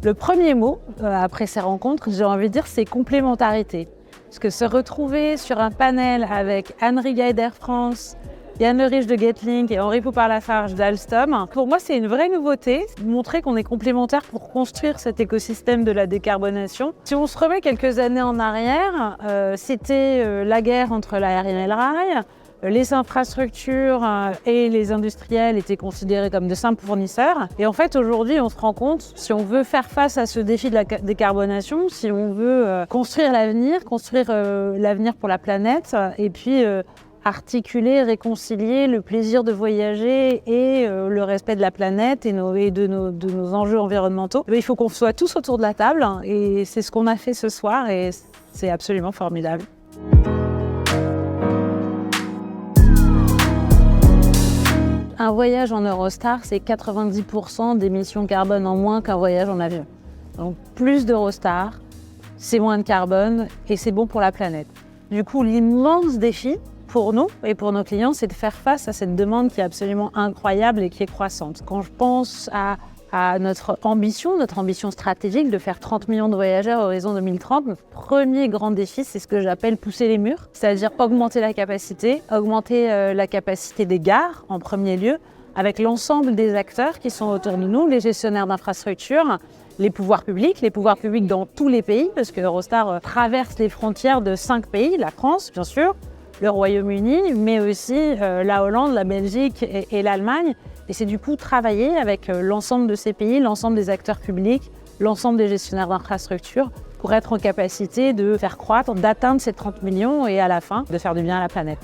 Le premier mot, après ces rencontres, j'ai envie de dire, c'est complémentarité. Parce que se retrouver sur un panel avec Anne Rigail d'Air France, Yann Leriche de Getlink et Henri Poupart-Lafarge d'Alstom, pour moi, c'est une vraie nouveauté, montrer qu'on est complémentaires pour construire cet écosystème de la décarbonation. Si on se remet quelques années en arrière, c'était la guerre entre l'aérien et le rail. Les infrastructures et les industriels étaient considérés comme de simples fournisseurs. Et en fait, aujourd'hui, on se rend compte, si on veut faire face à ce défi de la décarbonation, si on veut construire l'avenir pour la planète, et puis articuler, réconcilier le plaisir de voyager et le respect de la planète et de nos enjeux environnementaux, il faut qu'on soit tous autour de la table. Et c'est ce qu'on a fait ce soir et c'est absolument formidable. Un voyage en Eurostar, c'est 90% d'émissions carbone en moins qu'un voyage en avion. Donc plus d'Eurostar, c'est moins de carbone et c'est bon pour la planète. Du coup, l'immense défi pour nous et pour nos clients, c'est de faire face à cette demande qui est absolument incroyable et qui est croissante. Quand je pense à notre ambition stratégique de faire 30 millions de voyageurs à horizon 2030, notre premier grand défi, c'est ce que j'appelle pousser les murs, c'est-à-dire augmenter la capacité des gares en premier lieu, avec l'ensemble des acteurs qui sont autour de nous, les gestionnaires d'infrastructures, les pouvoirs publics dans tous les pays, parce que Eurostar traverse les frontières de 5 pays, la France bien sûr, le Royaume-Uni, mais aussi la Hollande, la Belgique et l'Allemagne. Et c'est du coup travailler avec l'ensemble de ces pays, l'ensemble des acteurs publics, l'ensemble des gestionnaires d'infrastructures pour être en capacité de faire croître, d'atteindre ces 30 millions et à la fin de faire du bien à la planète.